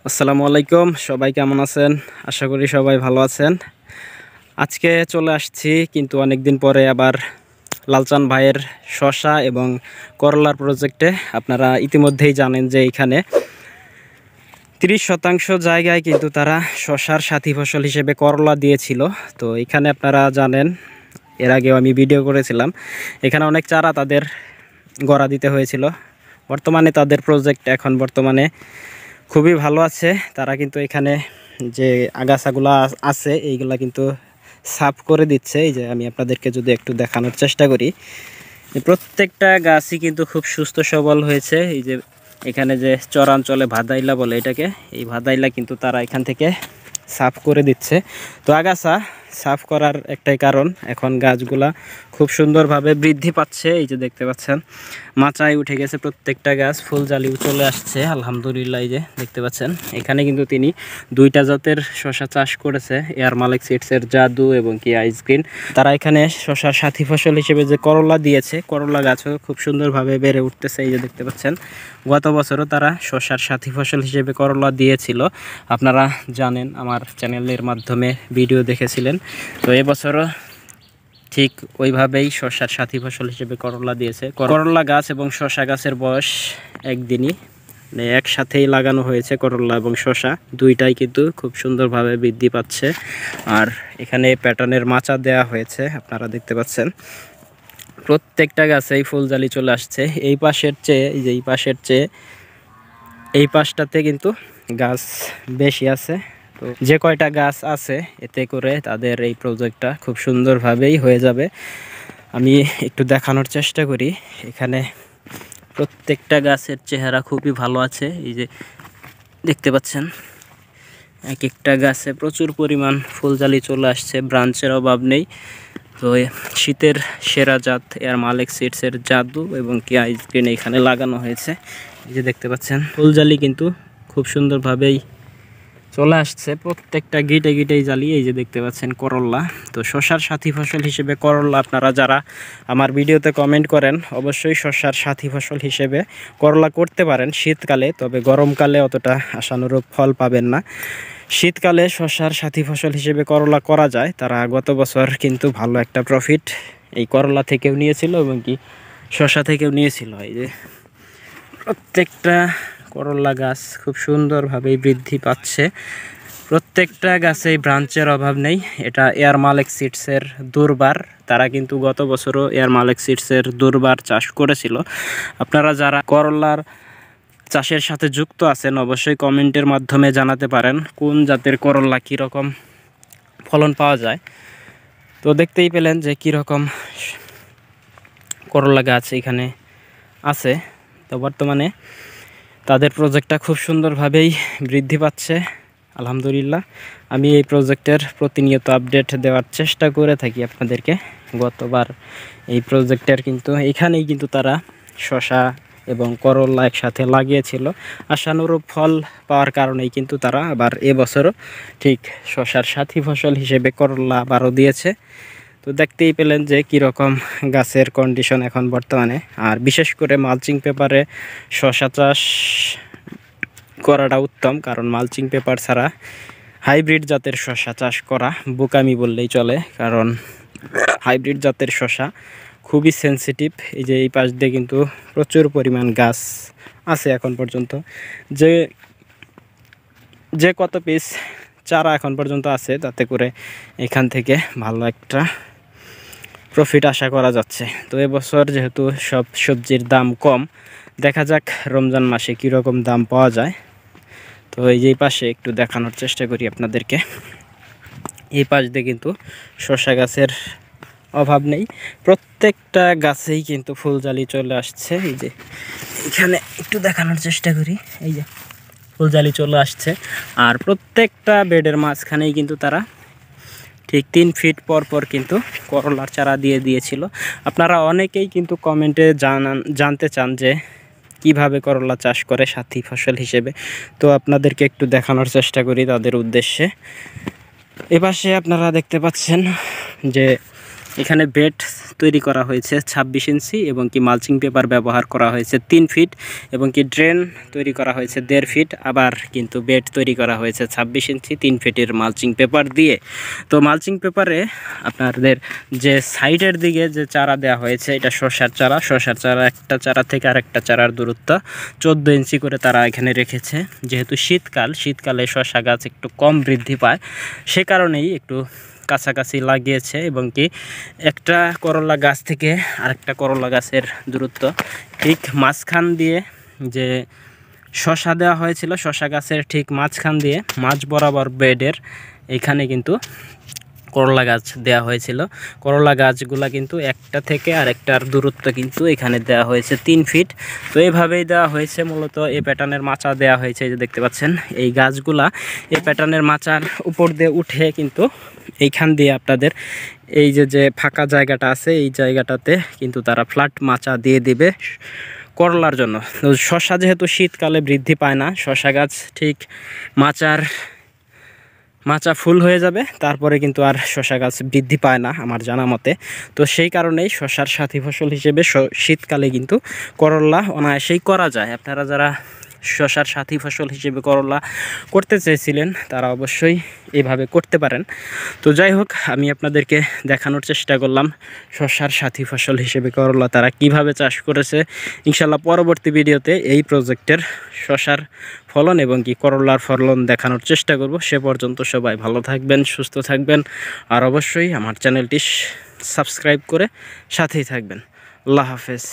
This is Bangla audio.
আসসালামু আলাইকুম, সবাই কেমন আছেন? আশা করি সবাই ভালো আছেন। আজকে চলে আসছি কিন্তু অনেকদিন পরে আবার লালচান ভাইয়ের শসা এবং করলার প্রজেক্টে। আপনারা ইতিমধ্যেই জানেন যে এখানে 30% জায়গায় কিন্তু তারা শসার সাথী ফসল হিসেবে করলা দিয়েছিল। তো এখানে আপনারা জানেন, এর আগেও আমি ভিডিও করেছিলাম, এখানে অনেক চারা তাদের গড়া দিতে হয়েছিল। বর্তমানে তাদের প্রজেক্ট এখন বর্তমানে খুবই ভালো আছে। তারা কিন্তু এখানে যে আগাছাগুলো আছে এইগুলা কিন্তু সাফ করে দিচ্ছে। এই যে আমি আপনাদেরকে যদি একটু দেখানোর চেষ্টা করি, প্রত্যেকটা গাছই কিন্তু খুব সুস্থ সবল হয়েছে। এই যে এখানে যে চরাঞ্চলে ভাদাইলা বলে এটাকে, এই ভাদাইলা কিন্তু তারা এখান থেকে সাফ করে দিচ্ছে। তো আগাছা সাফ করার একটাই কারণ, এখন গাছগুলা খুব সুন্দরভাবে বৃদ্ধি পাচ্ছে। এই যে দেখতে পাচ্ছেন মাচায় উঠে গেছে প্রত্যেকটা গাছ, ফুল জালিও চলে আসছে আলহামদুলিল্লাহ। এই যে দেখতে পাচ্ছেন এখানে কিন্তু তিনি দুইটা জাতের শসা চাষ করেছে, এয়ার মালিক সিডসের জাদু এবং কি আইসগ্রিন। তারা এখানে শসার সাথী ফসল হিসেবে যে করলা দিয়েছে, করলা গাছও খুব সুন্দরভাবে বেড়ে উঠতেছে। এই যে দেখতে পাচ্ছেন গত বছরও তারা শসার সাথী ফসল হিসেবে করলা দিয়েছিল, আপনারা জানেন, আমার চ্যানেলের মাধ্যমে ভিডিও দেখেছিলেন। তো এবছরও ঠিক ওইভাবেই শসার সাথী ফসল হিসেবে করলা দিয়েছে। করলা গাছ এবং শসা গাছের বয়স একদিনই, একসাথেই লাগানো হয়েছে করলা এবং শসা, দুইটাই কিন্তু খুব সুন্দরভাবে বৃদ্ধি পাচ্ছে। আর এখানে প্যাটার্নের মাচা দেয়া হয়েছে, আপনারা দেখতে পাচ্ছেন প্রত্যেকটা গাছেই ফুলজালি চলে আসছে। এই পাশের চেয়ে এই পাশটাতে কিন্তু গাছ বেশি আছে। তো যে কয়টা গাছ আছে এতে করে তাদের এই প্রজেক্টটা খুব সুন্দরভাবেই হয়ে যাবে। আমি একটু দেখানোর চেষ্টা করি। এখানে প্রত্যেকটা গাছের চেহারা খুবই ভালো আছে। এই যে দেখতে পাচ্ছেন এক একটা গাছে প্রচুর পরিমাণ ফুলজালি চলে আসছে, ব্রাঞ্চের অভাব নেই। তো শীতের সেরা জাত এয়ার মালিক সিডসের জাদু এবং কি আইসগ্রিন এখানে লাগানো হয়েছে। এই যে দেখতে পাচ্ছেন ফুলজালি কিন্তু খুব সুন্দরভাবেই চলে আসছে, প্রত্যেকটা গিটে গিটেই জালি। এই যে দেখতে পাচ্ছেন করল্লা। তো শসার সাথী ফসল হিসেবে করল্লা, আপনারা যারা আমার ভিডিওতে কমেন্ট করেন অবশ্যই শসার সাথী ফসল হিসেবে করলা করতে পারেন শীতকালে, তবে গরমকালে অতটা আশানুরূপ ফল পাবেন না। শীতকালে শসার সাথী ফসল হিসেবে করলা করা যায়। তারা গত বছর কিন্তু ভালো একটা প্রফিট এই করলা থেকেও নিয়েছিল এবং কি শসা থেকেও নিয়েছিল। এই যে প্রত্যেকটা করলা গাছ খুব সুন্দরভাবেই বৃদ্ধি পাচ্ছে, প্রত্যেকটা গাছেই ব্রাঞ্চের অভাব নেই। এটা এয়ার মালিক সিডসের দুর্বার, তারা কিন্তু গত বছরও এয়ার মালিক সিডসের দুর্বার চাষ করেছিল। আপনারা যারা করলার চাষের সাথে যুক্ত আছেন অবশ্যই কমেন্টের মাধ্যমে জানাতে পারেন কোন জাতের করলা কীরকম ফলন পাওয়া যায়। তো দেখতেই পেলেন যে কীরকম করলা গাছ এখানে আছে। তো বর্তমানে তাদের প্রজেক্টটা খুব সুন্দরভাবেই বৃদ্ধি পাচ্ছে আলহামদুলিল্লাহ। আমি এই প্রজেক্টের প্রতিনিয়ত আপডেট দেওয়ার চেষ্টা করে থাকি আপনাদেরকে। গতবার এই প্রজেক্টের কিন্তু এখানেই কিন্তু তারা শসা এবং করলা একসাথে লাগিয়েছিল, আশানুরূপ ফল পাওয়ার কারণেই কিন্তু তারা আবার এবছরও ঠিক শসার সাথী ফসল হিসেবে করলা আবারও দিয়েছে। তো দেখতেই পেলেন যে কীরকম গাছের কন্ডিশন এখন বর্তমানে। আর বিশেষ করে মালচিং পেপারে শসা চাষ করাটা উত্তম, কারণ মালচিং পেপার ছাড়া হাইব্রিড জাতের শসা চাষ করা বোকামি বললেই চলে, কারণ হাইব্রিড জাতের শসা খুবই সেন্সিটিভ। এই যে এই পাশ দিয়ে কিন্তু প্রচুর পরিমাণ গাছ আছে এখন পর্যন্ত, যে কত পিস চারা এখন পর্যন্ত আছে তাতে করে এখান থেকে ভালো একটা প্রফিট আশা করা যাচ্ছে। তো এবছর যেহেতু সব সবজির দাম কম, দেখা যাক রমজান মাসে কীরকম দাম পাওয়া যায়। তো এই যে পাশে একটু দেখানোর চেষ্টা করি আপনাদেরকে, এই পাশ দিয়ে কিন্তু শসা গাছের অভাব নেই, প্রত্যেকটা গাছেই কিন্তু ফুলজালি চলে আসছে। এই যে এখানে একটু দেখানোর চেষ্টা করি, এই যে ফুলজালি চলে আসছে। আর প্রত্যেকটা বেডের মাঝখানেই কিন্তু তারা ঠিক 3 ফিট পর পর কিন্তু করলার চারা দিয়ে দিয়েছিল। আপনারা অনেকেই কিন্তু কমেন্টে জানতে চান যে কিভাবে করলা চাষ করে সাথী ফসল হিসেবে, তো আপনাদেরকে একটু দেখানোর চেষ্টা করি তাদের উদ্দেশ্যে। এপাশে আপনারা দেখতে পাচ্ছেন যে এখানে বেড তৈরি করা হয়েছে 26 ইঞ্চি এবং কি মালচিং পেপার ব্যবহার করা হয়েছে 3 ফিট এবং কি ড্রেন তৈরি করা হয়েছে 1.5 ফিট। আবার কিন্তু বেড তৈরি করা হয়েছে 26 ইঞ্চি 3 ফিটের মালচিং পেপার দিয়ে। তো মালচিং পেপারে আপনাদের যে সাইডের দিকে যে চারা দেওয়া হয়েছে এটা শসার চারা, একটা চারা থেকে আরেকটা চারার দূরত্ব 14 ইঞ্চি করে তারা এখানে রেখেছে। যেহেতু শীতকালে শসা গাছ একটু কম বৃদ্ধি পায়, সে কারণেই একটু কাছাকাছি লাগিয়েছে এবং কি একটা করলা গাছ থেকে আরেকটা করলা গাছের দূরত্ব ঠিক মাঝখান দিয়ে যে শসা দেওয়া হয়েছিল, শসা গাছের ঠিক মাঝখান দিয়ে মাঝ বরাবর বেডের এখানে কিন্তু করলা গাছ দেওয়া হয়েছিল। করলা গাছগুলা কিন্তু একটা থেকে আরেকটার দূরত্ব কিন্তু এখানে দেওয়া হয়েছে 3 ফিট। তো এইভাবেই দেওয়া হয়েছে, মূলত এই প্যাটার্নের মাচা দেওয়া হয়েছে। এই যে দেখতে পাচ্ছেন এই গাছগুলা এই প্যাটার্নের মাচার উপর দিয়ে উঠে কিন্তু এইখান দিয়ে আপনাদের এই যে ফাঁকা জায়গাটা আছে এই জায়গাটাতে কিন্তু তারা ফ্ল্যাট মাচা দিয়ে দিবে করলার জন্য। তো শসা যেহেতু শীতকালে বৃদ্ধি পায় না, শসা গাছ ঠিক মাচা ফুল হয়ে যাবে তারপরে কিন্তু আর শসা গাছ বৃদ্ধি পায় না আমার জানা মতে। তো সেই কারণেই শসার সাথী ফসল হিসেবে শীতকালে কিন্তু করলা অনায়াসেই করা যায়। আপনারা যারা শসার সাথী ফসল হিসেবে করলা করতে চেয়েছিলেন তারা অবশ্যই এইভাবে করতে পারেন। তো যাই হোক, আমি আপনাদেরকে দেখানোর চেষ্টা করলাম শসার সাথী ফসল হিসেবে করলা তারা কিভাবে চাষ করেছে। ইনশাল্লাহ পরবর্তী ভিডিওতে এই প্রজেক্টের শসার ফলন এবং কি করলার ফলন দেখানোর চেষ্টা করব। সে পর্যন্ত সবাই ভালো থাকবেন, সুস্থ থাকবেন, আর অবশ্যই আমার চ্যানেলটি সাবস্ক্রাইব করে সাথেই থাকবেন। আল্লাহ হাফেজ।